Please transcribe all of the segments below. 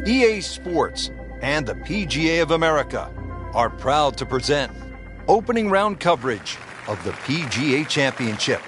EA Sports and the PGA of America are proud to present opening round coverage of the PGA Championship.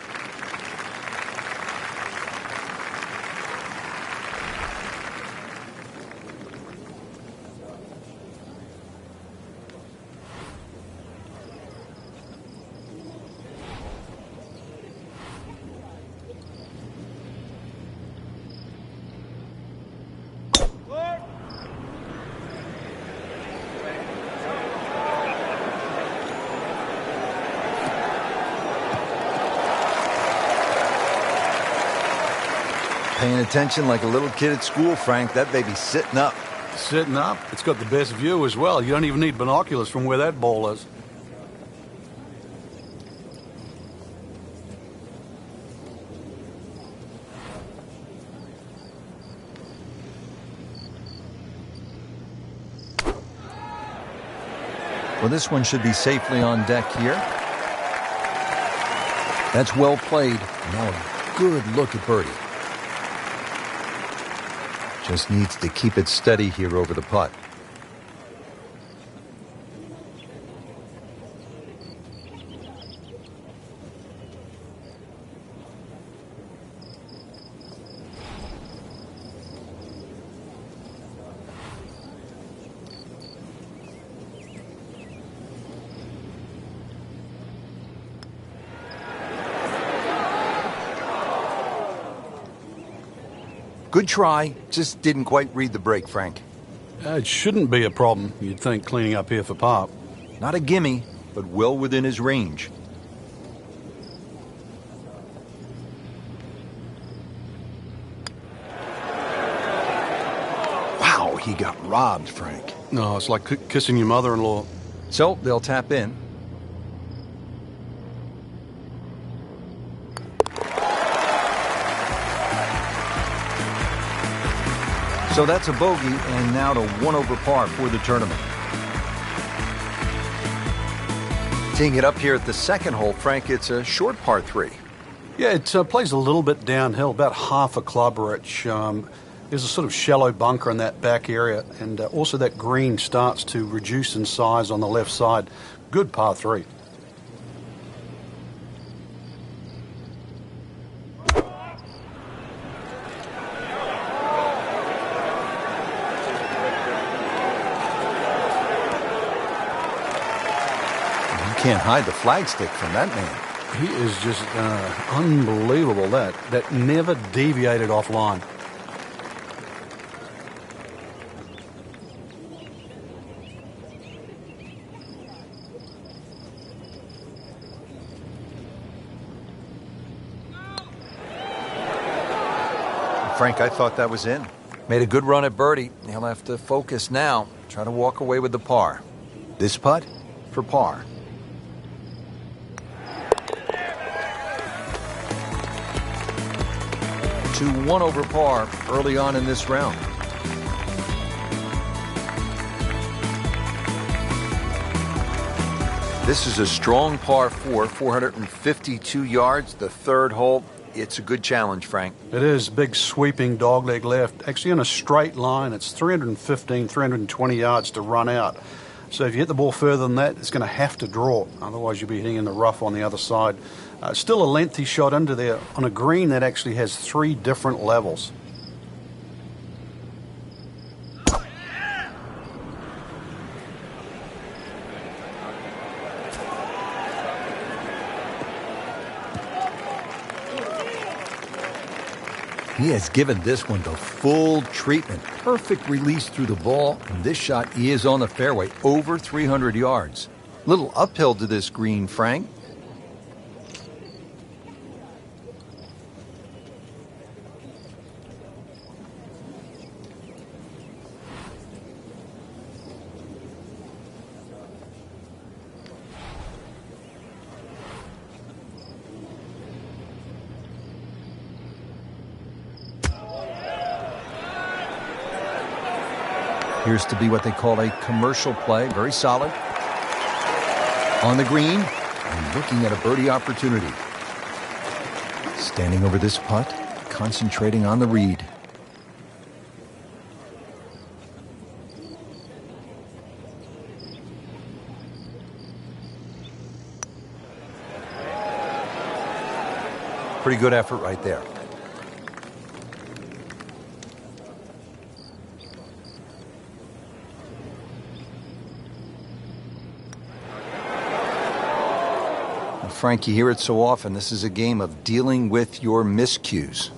Paying attention like a little kid at school, Frank. That baby's sitting up. Sitting up? It's got the best view as well. You don't even need binoculars from where that ball is. Well, this one should be safely on deck here. That's well played. Now a good look at birdie. Just needs to keep it steady here over the putt. Good try, just didn't quite read the break, Frank. It shouldn't be a problem, you'd think, cleaning up here for par. Not a gimme, but well within his range. Wow, he got robbed, Frank. No, it's like kissing your mother-in-law. So, they'll tap in. So that's a bogey, and now to 1 over par for the tournament. Teeing it up here at the second hole, Frank, it's a short par 3. Yeah, it plays a little bit downhill, about half a club reach. There's a sort of shallow bunker in that back area, and also that green starts to reduce in size on the left side. Good par 3. Can't hide the flagstick from that man. He is just unbelievable. That never deviated offline. Frank, I thought that was in. Made a good run at birdie. He'll have to focus now. Try to walk away with the par. This putt for par. To 1 over par early on in this round. This is a strong par 4, 452 yards, the third hole. It's a good challenge, Frank. It is. Big sweeping dogleg left. Actually in a straight line, it's 315, 320 yards to run out. So if you hit the ball further than that, it's going to have to draw. Otherwise, you'll be hitting in the rough on the other side. Still a lengthy shot into there on a green that actually has 3 different levels. He has given this one the full treatment. Perfect release through the ball. And this shot is on the fairway, over 300 yards. Little uphill to this green, Frank. Appears to be what they call a commercial play. Very solid. On the green and looking at a birdie opportunity. Standing over this putt, concentrating on the read. Pretty good effort right there. Frank, you hear it so often. This is a game of dealing with your miscues.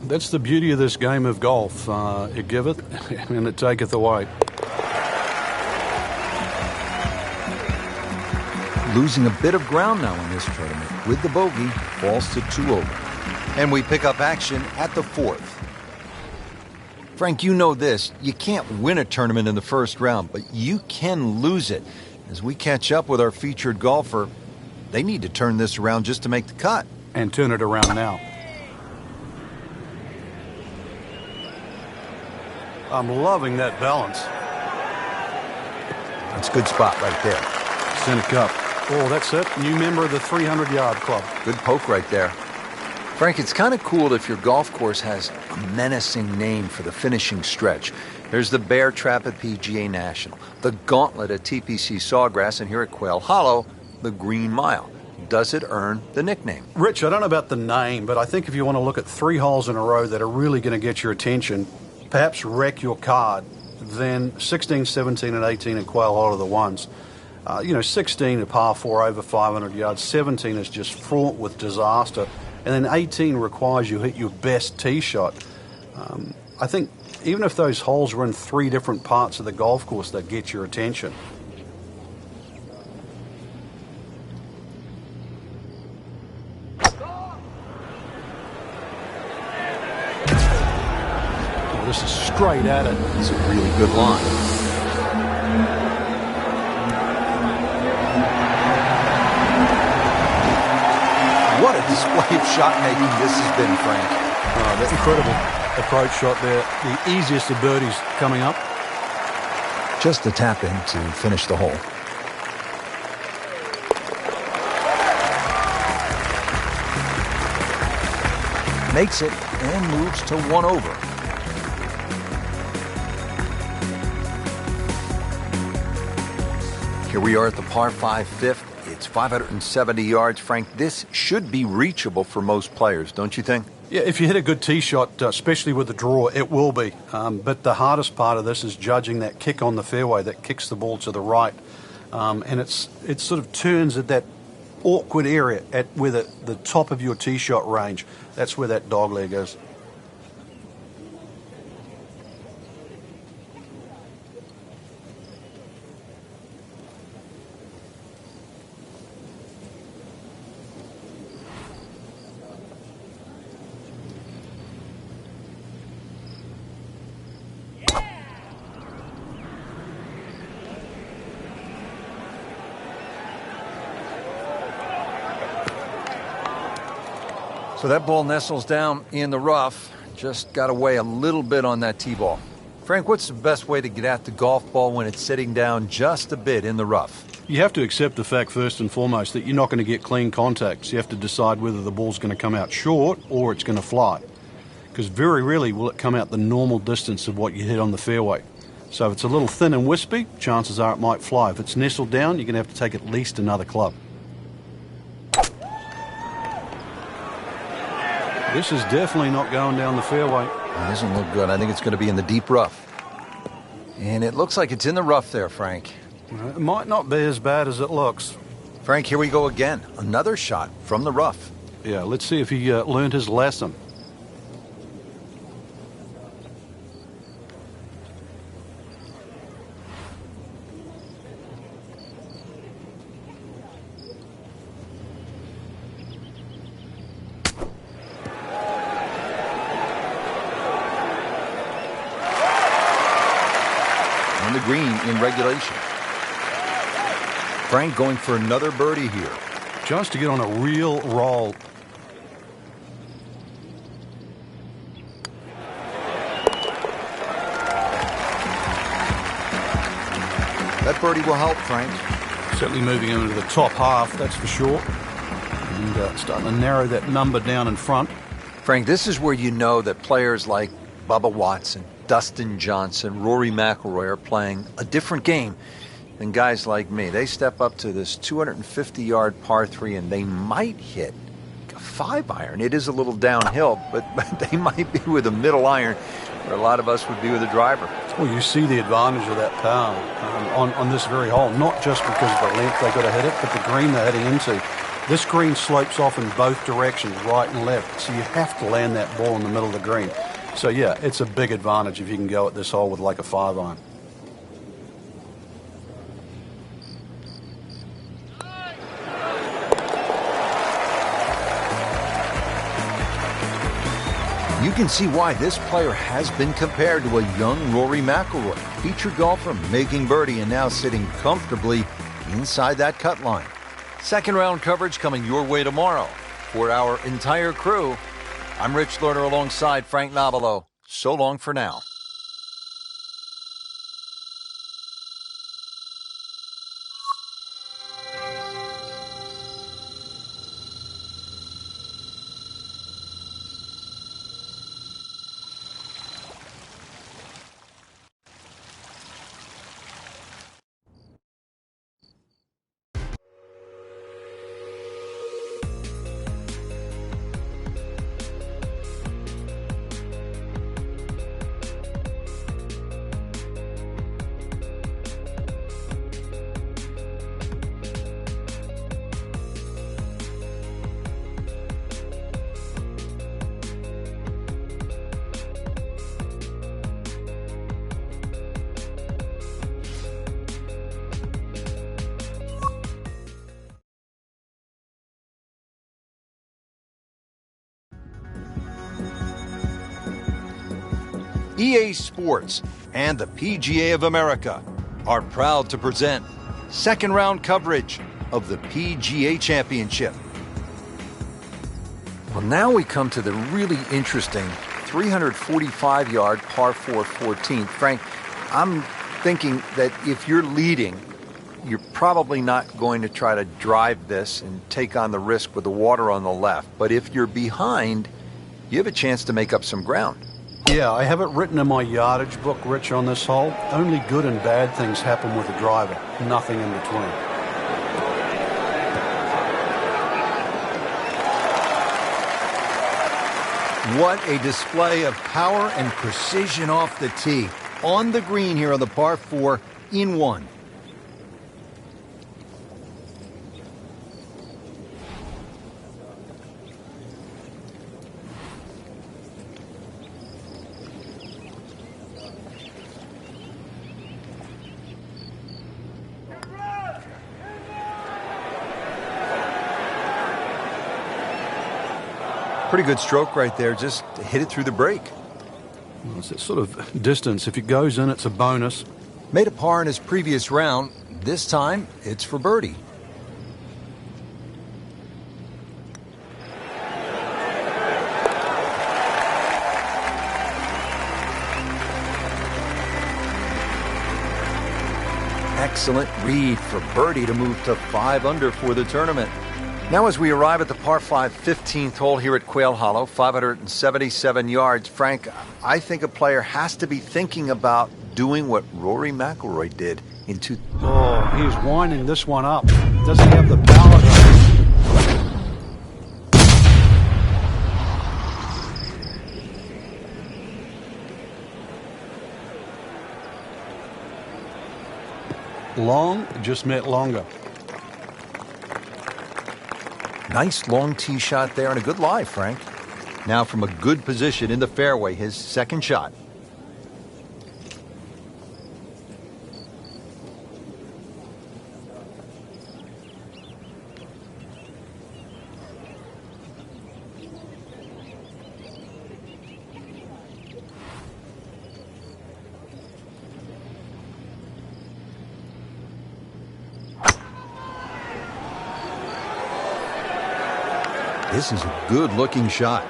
That's the beauty of this game of golf. It giveth and it taketh away. Losing a bit of ground now in this tournament with the bogey, falls to 2 over. And we pick up action at the 4th. Frank, you know this. You can't win a tournament in the first round, but you can lose it. As we catch up with our featured golfer, they need to turn this around just to make the cut. And turn it around now. I'm loving that balance. That's a good spot right there. Center cup. Oh, that's it. New member of the 300-yard club. Good poke right there. Frank, it's kind of cool if your golf course has a menacing name for the finishing stretch. There's the Bear Trap at PGA National, the Gauntlet at TPC Sawgrass, and here at Quail Hollow, the Green Mile. Does it earn the nickname? Rich, I don't know about the name, but I think if you want to look at 3 holes in a row that are really going to get your attention, perhaps wreck your card, then 16, 17, and 18 at Quail Hollow are the ones. 16 a par 4 over 500 yards, 17 is just fraught with disaster, and then 18 requires you hit your best tee shot. I think even if those holes were in 3 different parts of the golf course, they'd get your attention. This is straight at it. It's a really good line. What a display of shot making this has been, Frank. Oh, that's incredible approach shot there. The easiest of birdies coming up. Just a tap in to finish the hole. Makes it and moves to 1 over. Here we are at the par 5 fifth. It's 570 yards. Frank, this should be reachable for most players, don't you think? Yeah, if you hit a good tee shot, especially with the draw, it will be. But the hardest part of this is judging that kick on the fairway that kicks the ball to the right. And it sort of turns at that awkward area at where the top of your tee shot range. That's where that dog leg is. So that ball nestles down in the rough. Just got to weigh a little bit on that tee ball. Frank, what's the best way to get at the golf ball when it's sitting down just a bit in the rough? You have to accept the fact, first and foremost, that you're not going to get clean contacts. You have to decide whether the ball's going to come out short or it's going to fly. Because very rarely will it come out the normal distance of what you hit on the fairway. So if it's a little thin and wispy, chances are it might fly. If it's nestled down, you're going to have to take at least another club. This is definitely not going down the fairway. It doesn't look good. I think it's going to be in the deep rough. And it looks like it's in the rough there, Frank. It might not be as bad as it looks. Frank, here we go again. Another shot from the rough. Yeah, let's see if he learned his lesson. The green in regulation. Frank going for another birdie here. Just to get on a real roll. That birdie will help, Frank. Certainly moving into the top half, that's for sure. And starting to narrow that number down in front. Frank, this is where you know that players like Bubba Watson, Dustin Johnson, Rory McIlroy are playing a different game than guys like me. They step up to this 250-yard par 3 and they might hit a 5-iron. It is a little downhill, but they might be with a middle iron where a lot of us would be with a driver. Well, you see the advantage of that power on this very hole, not just because of the length they got to hit it, but the green they're heading into. This green slopes off in both directions, right and left, so you have to land that ball in the middle of the green. So, yeah, it's a big advantage if you can go at this hole with like a 5-iron. You can see why this player has been compared to a young Rory McIlroy, featured golfer making birdie and now sitting comfortably inside that cut line. Second round coverage coming your way tomorrow. For our entire crew, I'm Rich Lerner alongside Frank Nobilo. So long for now. EA Sports and the PGA of America are proud to present second round coverage of the PGA Championship. Well, now we come to the really interesting 345-yard par 4 14th. Frank, I'm thinking that if you're leading, you're probably not going to try to drive this and take on the risk with the water on the left. But if you're behind, you have a chance to make up some ground. Yeah, I have it written in my yardage book, Rich, on this hole. Only good and bad things happen with the driver. Nothing in between. What a display of power and precision off the tee. On the green here on the par 4 in 1. Pretty good stroke right there. Just hit it through the break. Well, it's that sort of distance. If it goes in, it's a bonus. Made a par in his previous round. This time, it's for birdie. Excellent read for birdie to move to 5 under for the tournament. Now as we arrive at the par 5 15th hole here at Quail Hollow, 577 yards. Frank, I think a player has to be thinking about doing what Rory McIlroy did in Oh, he's winding this one up. Does he have the power though? Long just meant longer. Nice long tee shot there and a good lie, Frank. Now from a good position in the fairway, his second shot. This is a good-looking shot.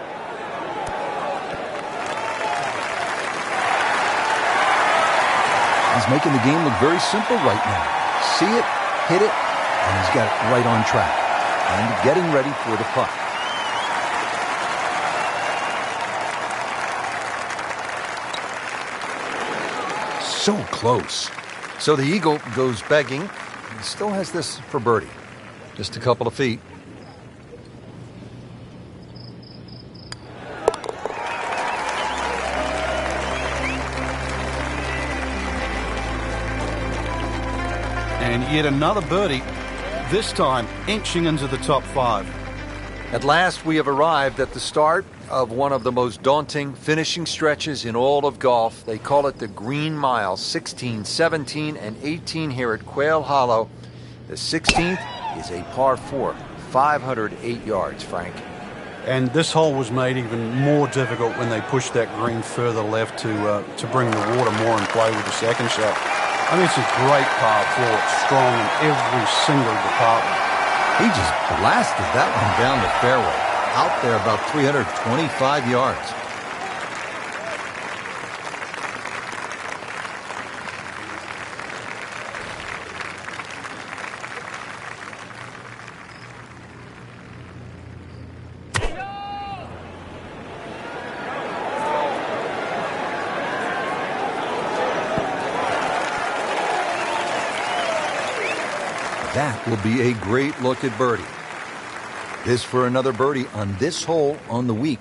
He's making the game look very simple right now. See it, hit it, and he's got it right on track. And getting ready for the putt. so close. So the eagle goes begging and still has this for birdie. Just a couple of feet. And yet another birdie, this time inching into the top 5. At last, we have arrived at the start of one of the most daunting finishing stretches in all of golf. They call it the Green Mile, 16, 17, and 18 here at Quail Hollow. The 16th is a par 4, 508 yards, Frank. And this hole was made even more difficult when they pushed that green further left to bring the water more in play with the second shot. I mean, it's a great par 4. It's strong in every single department. He just blasted that one down the fairway, out there about 325 yards. That will be a great look at birdie. This for another birdie on this hole on the week.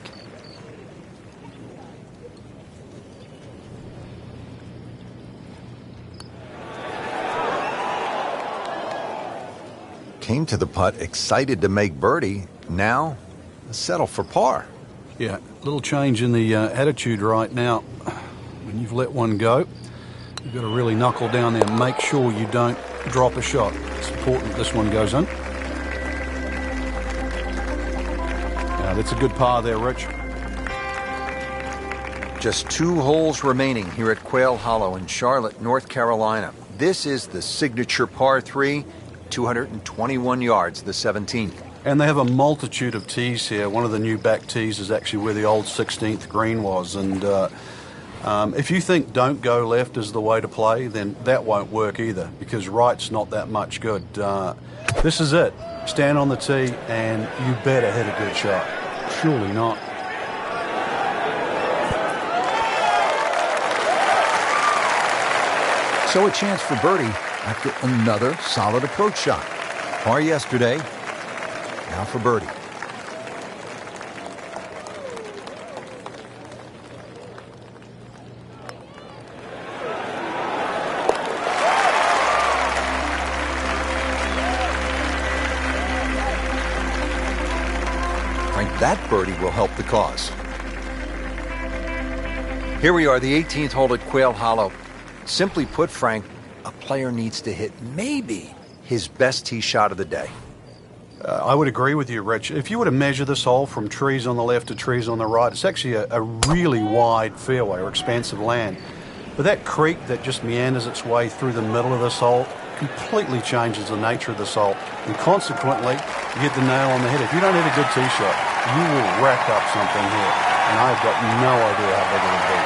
Came to the putt excited to make birdie. Now, settle for par. Yeah, little change in the attitude right now. When you've let one go, you've got to really knuckle down there and make sure you don't drop a shot. It's important this one goes in. That's a good par there, Rich. Just 2 holes remaining here at Quail Hollow in Charlotte, North Carolina. This is the signature par 3, 221 yards, the 17th. And they have a multitude of tees here. One of the new back tees is actually where the old 16th green was. And if you think don't go left is the way to play, then that won't work either, because right's not that much good. This is it. Stand on the tee and you better hit a good shot. Surely not. So a chance for birdie after another solid approach shot. Par yesterday, now for birdie. That birdie will help the cause. Here we are, the 18th hole at Quail Hollow. Simply put, Frank, a player needs to hit maybe his best tee shot of the day. I would agree with you, Rich. If you were to measure this hole from trees on the left to trees on the right, it's actually a really wide fairway or expansive land. But that creek that just meanders its way through the middle of this hole completely changes the nature of this hole. And consequently, you hit the nail on the head. If you don't hit a good tee shot, you will rack up something here. And I've got no idea how big it'll be.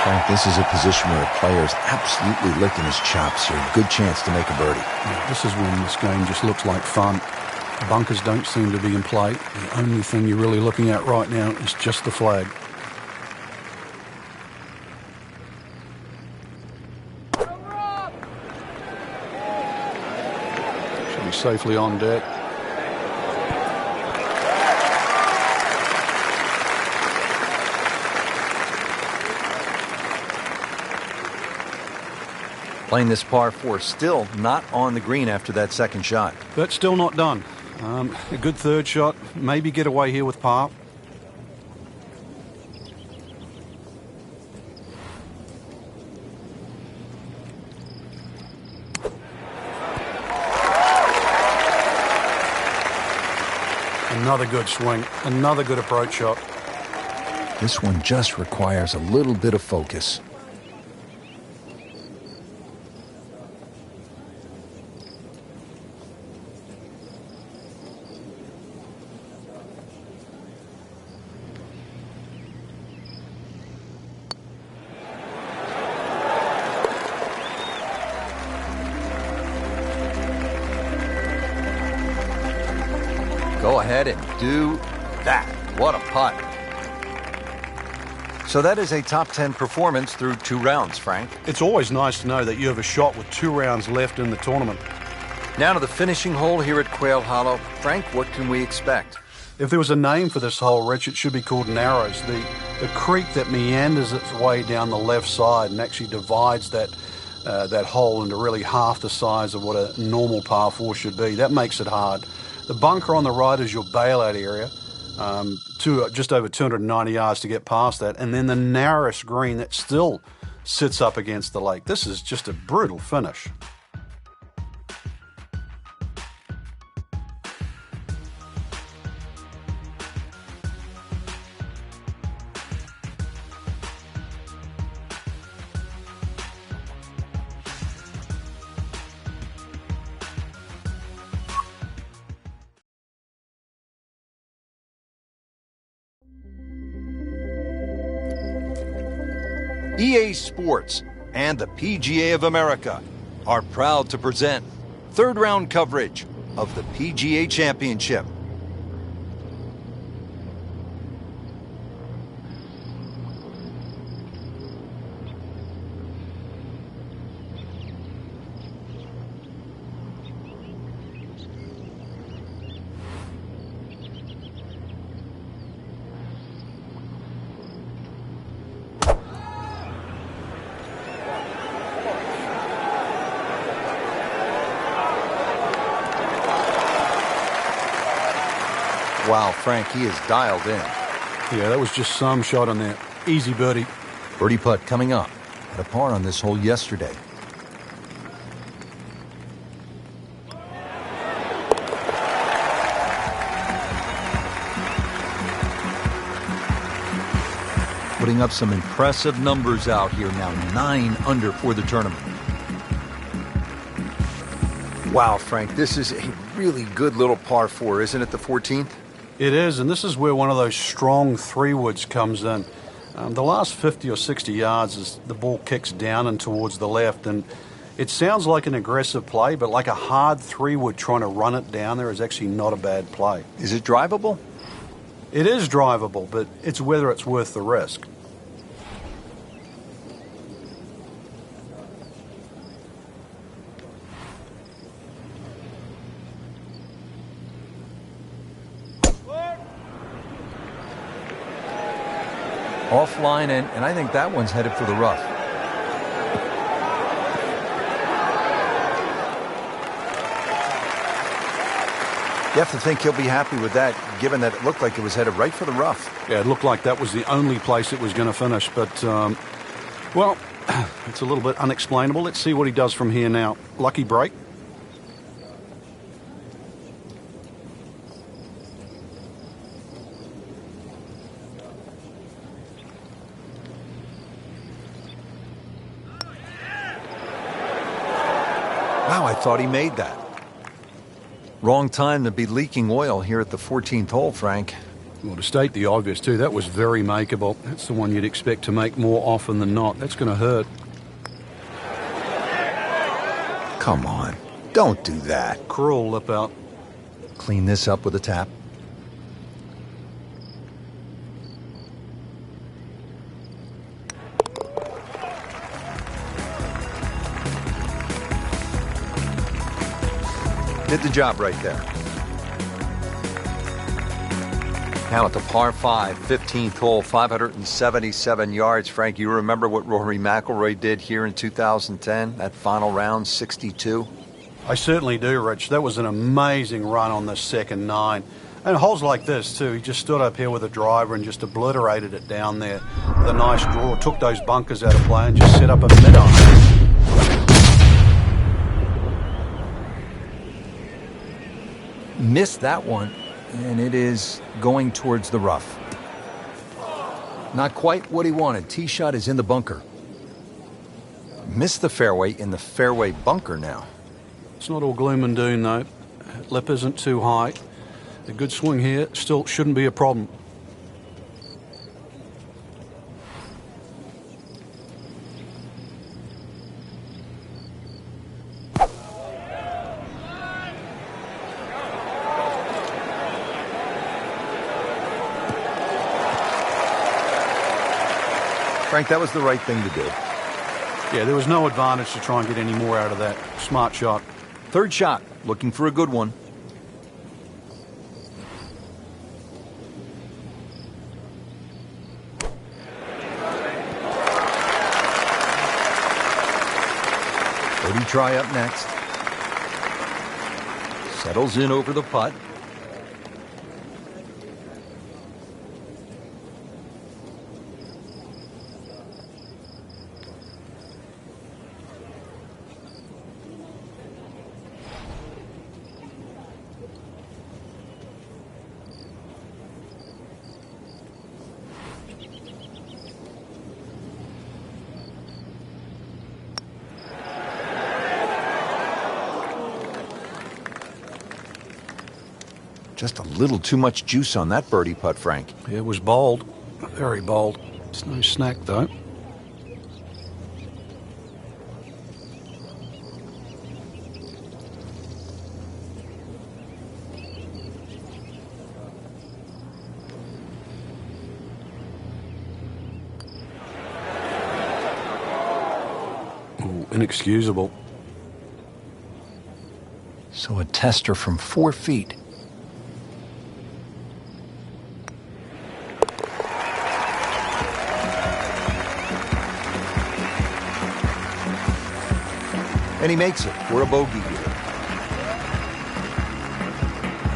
Frank, this is a position where a player is absolutely licking his chops here. Good chance to make a birdie. Yeah, this is when this game just looks like fun. Bunkers don't seem to be in play. The only thing you're really looking at right now is just the flag. Should be safely on deck. Playing this par 4, still not on the green after that second shot. But still not done. A good third shot. Maybe get away here with par. Another good swing. Another good approach shot. This one just requires a little bit of focus. Go ahead and do that. What a putt. So that is a top 10 performance through 2 rounds, Frank. It's always nice to know that you have a shot with 2 rounds left in the tournament. Now to the finishing hole here at Quail Hollow. Frank, what can we expect? If there was a name for this hole, Rich, it should be called Narrows. The creek that meanders its way down the left side and actually divides that hole into really half the size of what a normal par 4 should be. That makes it hard. The bunker on the right is your bailout area, just over 290 yards to get past that, and then the narrowest green that still sits up against the lake. This is just a brutal finish. EA Sports and the PGA of America are proud to present third round coverage of the PGA Championship. Wow, Frank, he is dialed in. Yeah, that was just some shot on there. Easy birdie. Birdie putt coming up. Had a par on this hole yesterday. Putting up some impressive numbers out here now. 9 under for the tournament. Wow, Frank, this is a really good little par 4, isn't it, the 14th? It is, and this is where one of those strong 3-woods comes in. The last 50 or 60 yards as the ball kicks down and towards the left, and it sounds like an aggressive play, but like a hard 3-wood trying to run it down there is actually not a bad play. Is it drivable? It is drivable, but it's whether it's worth the risk. Offline, and I think that one's headed for the rough. You have to think he'll be happy with that, given that it looked like it was headed right for the rough. Yeah, it looked like that was the only place it was going to finish, but, well, it's a little bit unexplainable. Let's see what he does from here now. Lucky break. Wow, I thought he made that. Wrong time to be leaking oil here at the 14th hole, Frank. Well, to state the obvious, too, that was very makeable. That's the one you'd expect to make more often than not. That's going to hurt. Come on, don't do that. Cruel lip out. Clean this up with a tap. Did the job right there. Now at the par 5, 15th hole, 577 yards. Frank, you remember what Rory McIlroy did here in 2010, that final round, 62? I certainly do, Rich. That was an amazing run on the second 9. And holes like this, too. He just stood up here with a driver and just obliterated it down there with a nice draw. Took those bunkers out of play and just set up a mid-iron. Missed that one, and it is going towards the rough. Not quite what he wanted. Tee shot is in the bunker. Missed the fairway in the fairway bunker now. It's not all gloom and doom, though. Lip isn't too high. A good swing here still shouldn't be a problem. Frank, that was the right thing to do. Yeah, there was no advantage to try and get any more out of that. Smart shot. Third shot, looking for a good one. Birdie try up next. Settles in over the putt. Just a little too much juice on that birdie putt, Frank. It was bold. Very bold. It's no snack, though. Ooh, inexcusable. So a tester from 4 feet. And he makes it for a bogey here.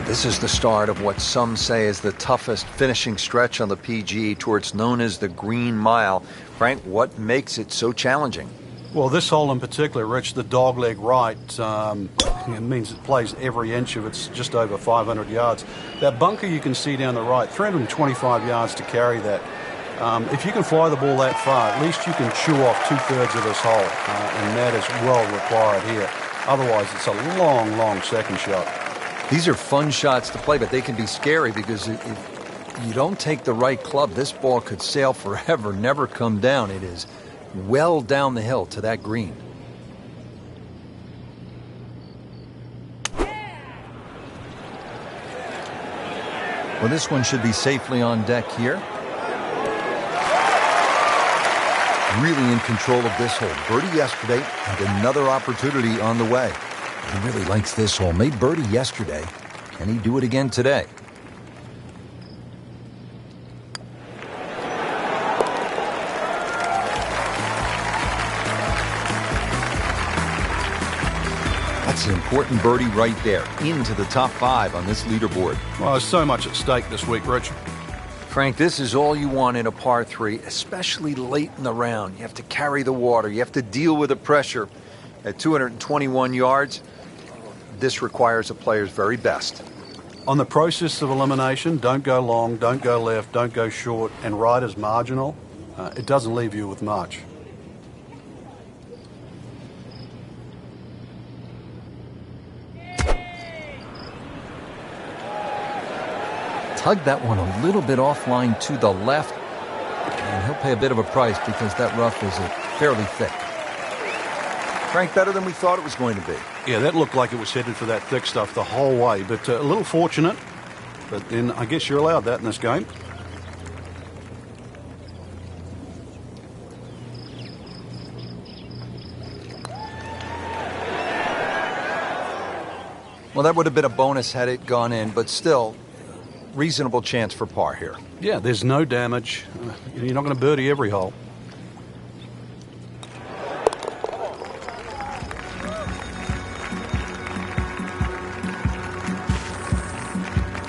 This is the start of what some say is the toughest finishing stretch on the PGA Tour. It's known as the Green Mile. Frank, what makes it so challenging? Well, this hole in particular, Rich, the dogleg right, it means it plays every inch of it's just over 500 yards. That bunker you can see down the right, 325 yards to carry that. If you can fly the ball that far, at least you can chew off 2/3 of this hole, and that is well required here. Otherwise, it's a long, long second shot. These are fun shots to play, but they can be scary because if you don't take the right club, this ball could sail forever, never come down. It is well down the hill to that green. Well, this one should be safely on deck here. Really in control of this hole. Birdie yesterday and another opportunity on the way. He really likes this hole. Made birdie yesterday. Can he do it again today? That's an important birdie right there. Into the top 5 on this leaderboard. Well, there's so much at stake this week, Rich. Frank, this is all you want in a par 3, especially late in the round. You have to carry the water. You have to deal with the pressure. At 221 yards, this requires a player's very best. On the process of elimination, don't go long, don't go left, don't go short, and right is marginal. It doesn't leave you with much. Tug that one a little bit offline to the left, and he'll pay a bit of a price because that rough is fairly thick. Frank, better than we thought it was going to be. Yeah, that looked like it was headed for that thick stuff the whole way, but a little fortunate. But then I guess you're allowed that in this game. Well, that would have been a bonus had it gone in, but still, reasonable chance for par here. Yeah, there's no damage. You're not going to birdie every hole.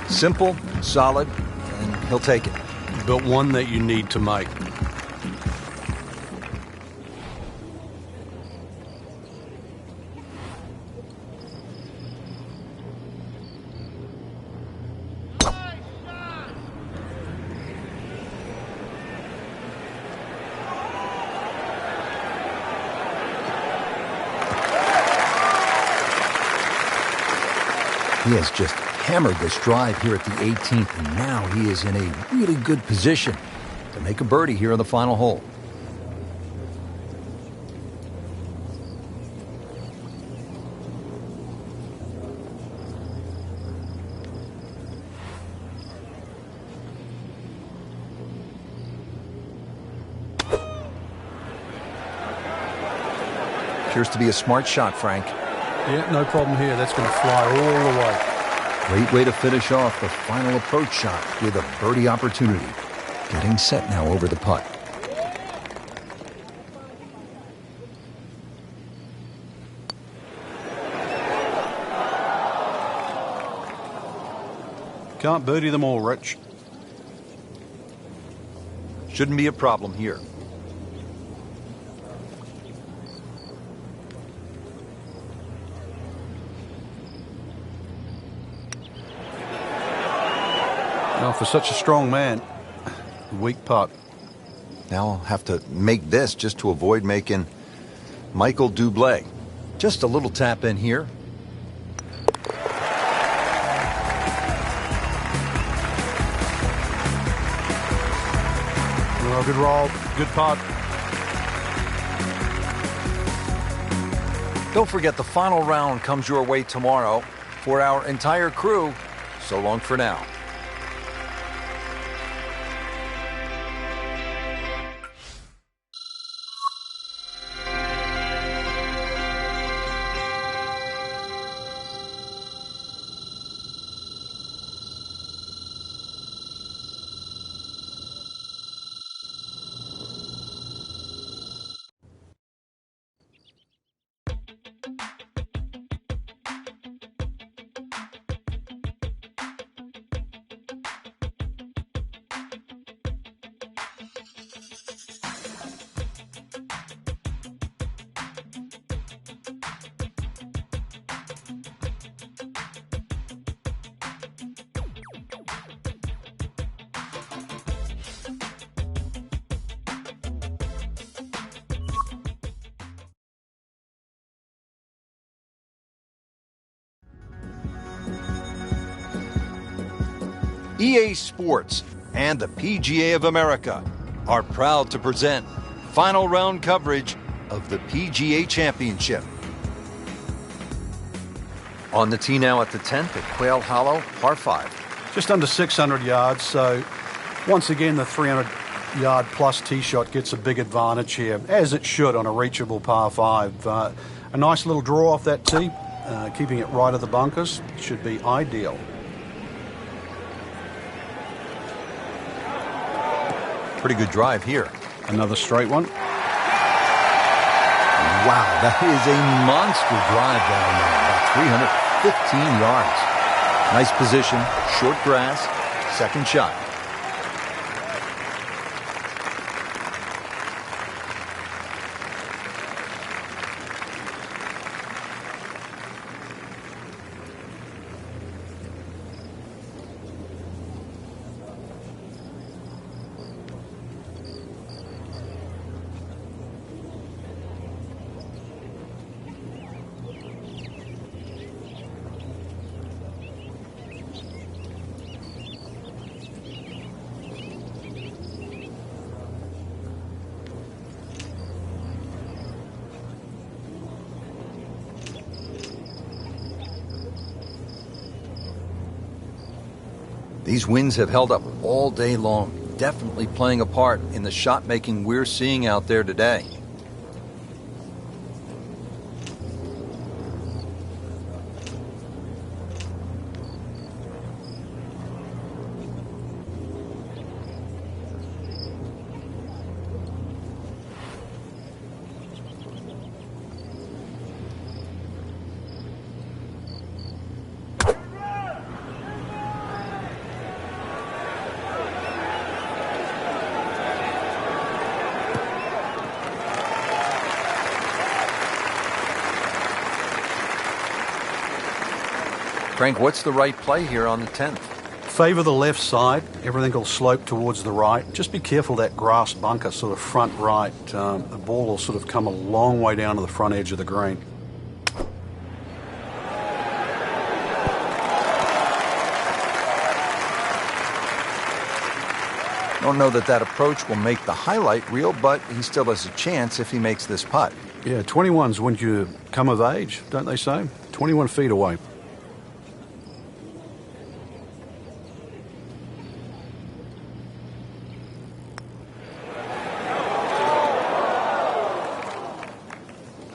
Simple, solid, and he'll take it. But one that you need to make. He has just hammered this drive here at the 18th, and now he is in a really good position to make a birdie here on the final hole. Appears to be a smart shot, Frank. Yeah, no problem here. That's going to fly all the way. Great way to finish off the final approach shot with a birdie opportunity. Getting set now over the putt. Can't birdie them all, Rich. Shouldn't be a problem here. Well, for such a strong man, weak putt. Now I'll have to make this just to avoid making Michael Dublé. Just a little tap in here. Well, good roll, good putt. Don't forget the final round comes your way tomorrow. For our entire crew, so long for now. EA Sports and the PGA of America are proud to present final round coverage of the PGA Championship. On the tee now at the 10th at Quail Hollow, par 5. Just under 600 yards, so once again the 300-yard plus tee shot gets a big advantage here, as it should on a reachable par 5. A nice little draw off that tee, keeping it right of the bunkers should be ideal. Pretty good drive here. Another straight one. Wow, that is a monster drive down there, about 315 yards. Nice position, short grass, second shot. These winds have held up all day long, definitely playing a part in the shot making we're seeing out there today. Frank, what's the right play here on the 10th? Favor the left side. Everything will slope towards the right. Just be careful that grass bunker, sort of front right. The ball will sort of come a long way down to the front edge of the green. Don't know that approach will make the highlight reel, but he still has a chance if he makes this putt. Yeah, 21's when you come of age, don't they say? 21 feet away.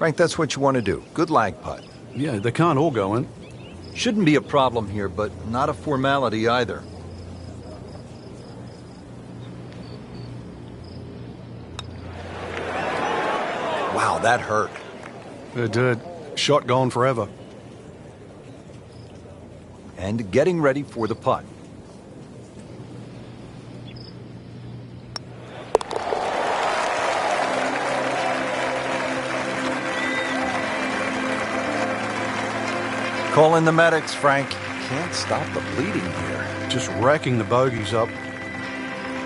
Frank, that's what you want to do. Good lag putt. Yeah, they can't all go in. Shouldn't be a problem here, but not a formality either. Wow, that hurt. It did. Shot gone forever. And getting ready for the putt. Call in the medics, Frank. Can't stop the bleeding here. Just racking the bogeys up.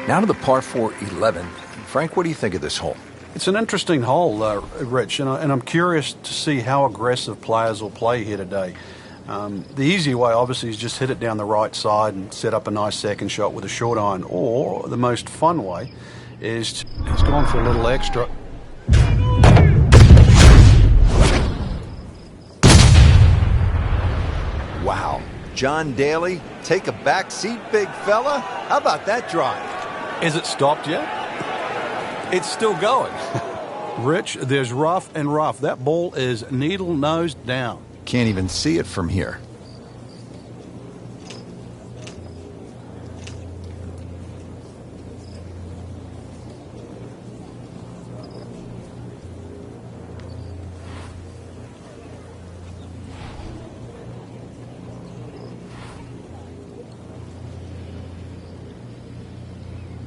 Now to the par 4 11. Frank, what do you think of this hole? It's an interesting hole, Rich, and I'm curious to see how aggressive players will play here today. The easy way, obviously, is just hit it down the right side and set up a nice second shot with a short iron. Or the most fun way is it's gone for a little extra. Wow. John Daly, take a back seat, big fella. How about that drive? Is it stopped yet? It's still going. Rich, there's rough and rough. That ball is needle nose down. Can't even see it from here.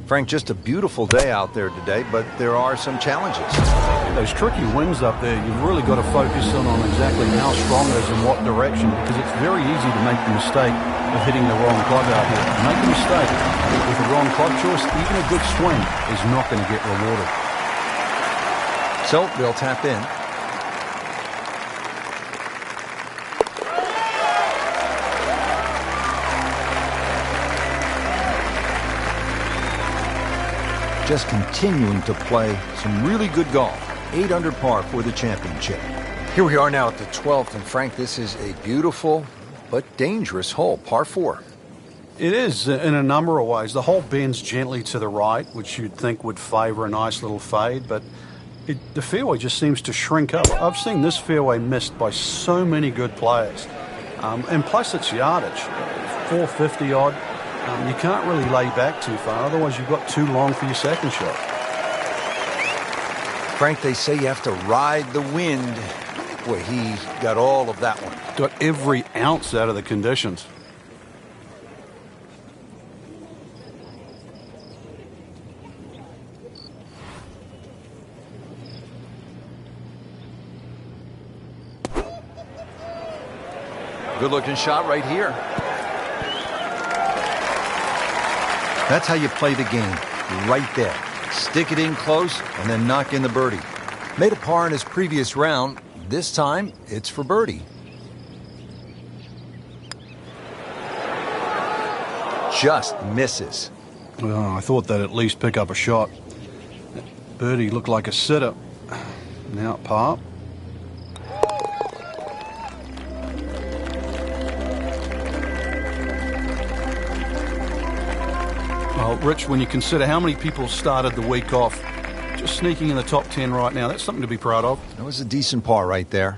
Frank, just a beautiful day out there today, but there are some challenges. Those tricky winds up there, you've really got to focus on exactly how strong it is and what direction, because it's very easy to make the mistake of hitting the wrong club out here. Make a mistake with the wrong club choice, even a good swing is not going to get rewarded. So they'll tap in. Just continuing to play some really good golf. 8 under par for the championship. Here we are now at the 12th, and Frank, this is a beautiful but dangerous hole, par 4. It is in a number of ways. The hole bends gently to the right, which you'd think would favor a nice little fade, but the fairway just seems to shrink up. I've seen this fairway missed by so many good players. And plus it's yardage, 450 odd. You can't really lay back too far, otherwise you've got too long for your second shot. Frank, they say you have to ride the wind. Boy, he got all of that one. Got every ounce out of the conditions. Good-looking shot right here. That's how you play the game, right there. Stick it in close and then knock in the birdie. Made a par in his previous round. This time, it's for birdie. Just misses. Well, I thought they'd at least pick up a shot. Birdie looked like a sitter. Now par. Well, Rich, when you consider how many people started the week off, just sneaking in the top 10 right now, that's something to be proud of. That was a decent par right there.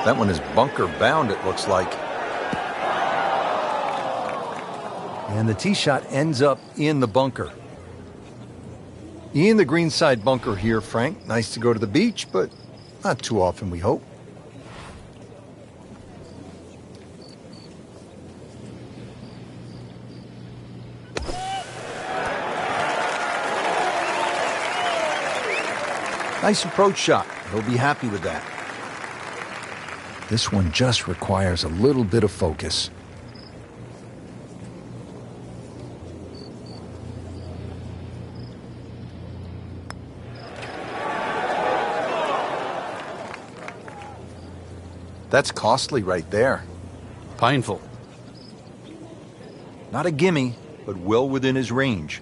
That one is bunker bound, it looks like. And the tee shot ends up in the bunker. In the greenside bunker here, Frank. Nice to go to the beach, but not too often, we hope. Nice approach shot. He'll be happy with that. This one just requires a little bit of focus. That's costly right there. Painful. Not a gimme, but well within his range.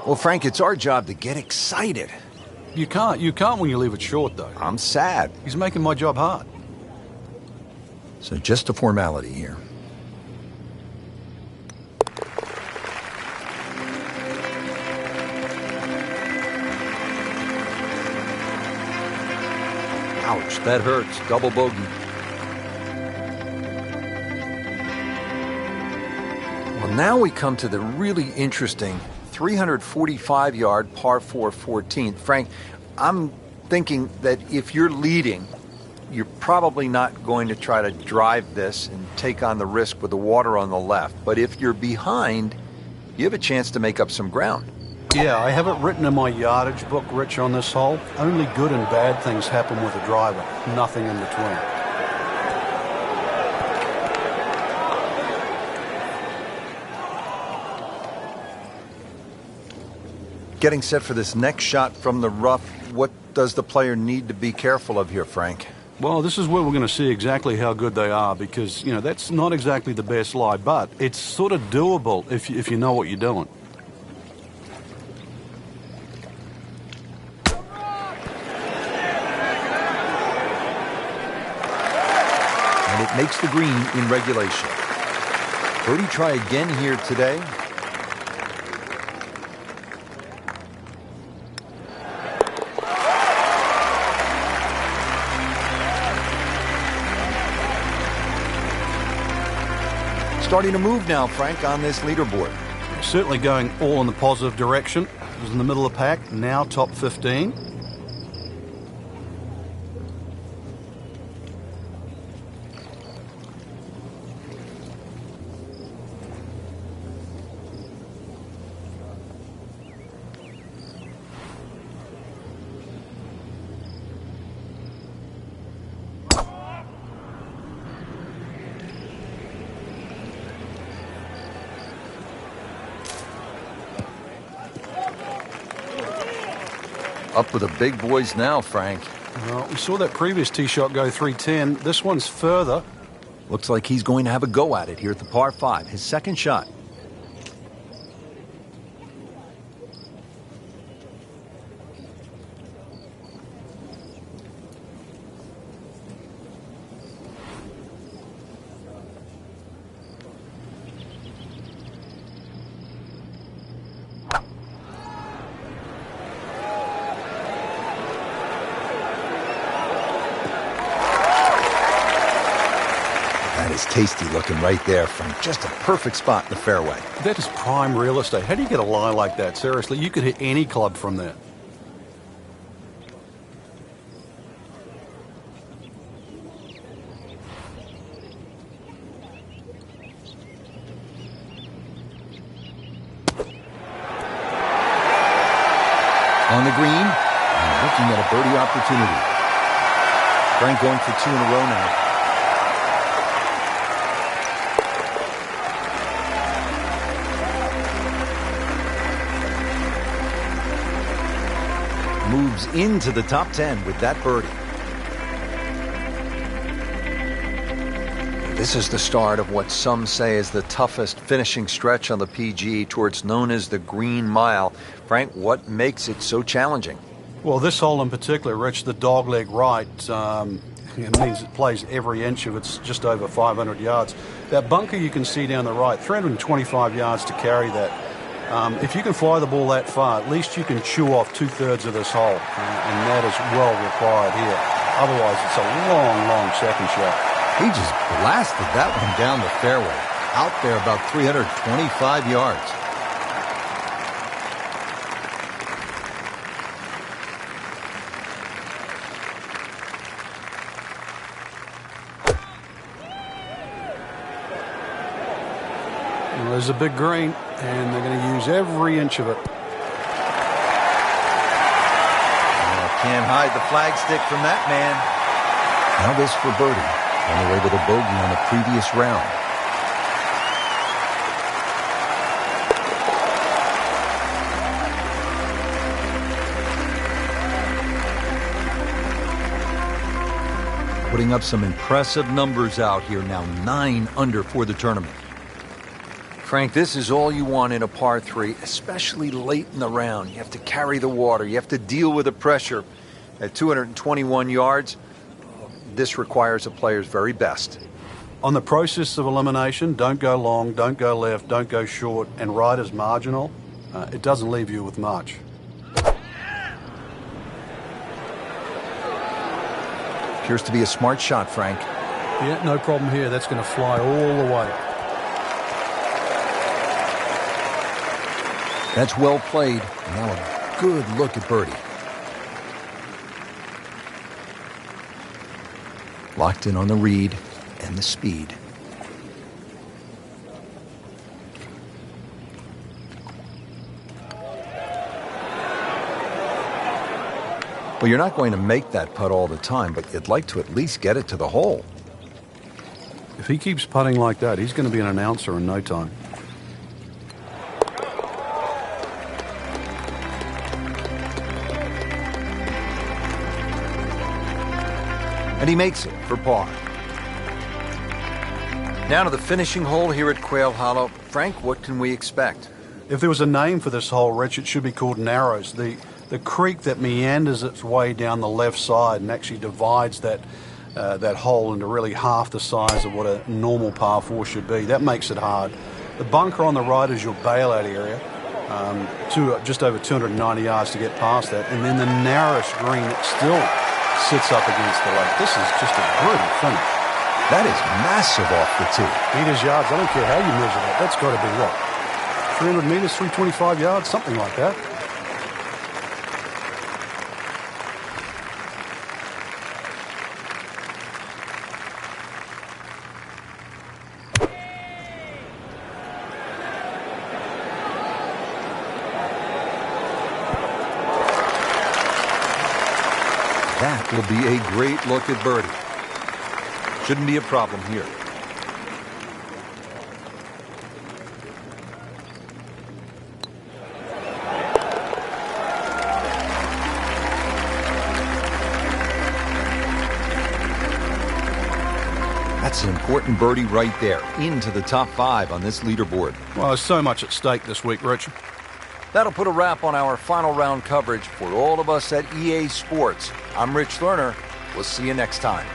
Well, Frank, it's our job to get excited. You can't when you leave it short, though. I'm sad. He's making my job hard. So just a formality here. Ouch, that hurts. Double bogey. Well, now we come to the really interesting 345-yard par 4 14th. Frank, I'm thinking that if you're leading, you're probably not going to try to drive this and take on the risk with the water on the left. But if you're behind, you have a chance to make up some ground. Yeah, I have it written in my yardage book, Rich, on this hole. Only good and bad things happen with a driver. Nothing in between. Getting set for this next shot from the rough, what does the player need to be careful of here, Frank? Well, this is where we're going to see exactly how good they are because, that's not exactly the best lie, but it's sort of doable if you know what you're doing. And it makes the green in regulation. Birdie try again here today. Starting to move now, Frank, on this leaderboard. Certainly going all in the positive direction. It was in the middle of the pack, now top 15. Up with the big boys now, Frank. Well, we saw that previous tee shot go 310. This one's further. Looks like he's going to have a go at it here at the par 5, his second shot. Tasty looking right there, Frank. Just a perfect spot in the fairway. That is prime real estate. How do you get a lie like that? Seriously, you could hit any club from there. On the green, and looking at a birdie opportunity. Frank going for 2 in a row now. Moves into the top 10 with that birdie. This is the start of what some say is the toughest finishing stretch on the PGA Tour. It's known as the Green Mile. Frank, what makes it so challenging? Well, this hole in particular, Rich, the dogleg right, it means it plays every inch of it's just over 500 yards. That bunker you can see down the right, 325 yards to carry that. If you can fly the ball that far, at least you can chew off 2/3 of this hole, and that is well required here. Otherwise, it's a long, long second shot. He just blasted that one down the fairway, out there about 325 yards. Well, there's a big green, and they're going to use every inch of it. Can't hide the flagstick from that man. Now this for birdie, on the way with a bogey on the previous round. Putting up some impressive numbers out here now, 9 under for the tournament. Frank, this is all you want in a par 3, especially late in the round. You have to carry the water. You have to deal with the pressure. At 221 yards, this requires a player's very best. On the process of elimination, don't go long, don't go left, don't go short, and right is marginal. It doesn't leave you with much. Appears to be a smart shot, Frank. Yeah, no problem here. That's going to fly all the way. That's well played. Now a good look at birdie. Locked in on the read and the speed. Well, you're not going to make that putt all the time, but you'd like to at least get it to the hole. If he keeps putting like that, he's going to be an announcer in no time. And he makes it for par. Down to the finishing hole here at Quail Hollow. Frank, what can we expect? If there was a name for this hole, Rich, it should be called Narrows. The creek that meanders its way down the left side and actually divides that hole into really half the size of what a normal par 4 should be. That makes it hard. The bunker on the right is your bailout area, just over 290 yards to get past that, and then the narrowest green that still sits up against the lake. This is just a brutal finish. That is massive off the tee. Meters, yards, I don't care how you measure that. That's got to be what? 300 meters, 325 yards, something like that. That will be a great look at birdie. Shouldn't be a problem here. That's an important birdie right there, into the top 5 on this leaderboard. Well, there's so much at stake this week, Rich. That'll put a wrap on our final round coverage for all of us at EA Sports. I'm Rich Lerner. We'll see you next time.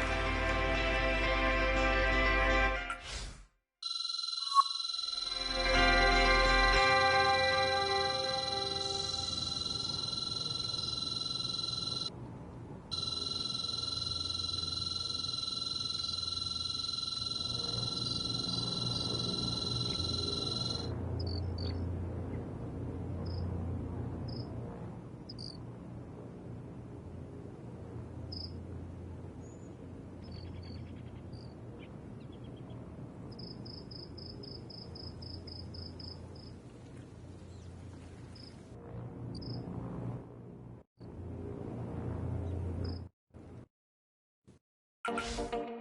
You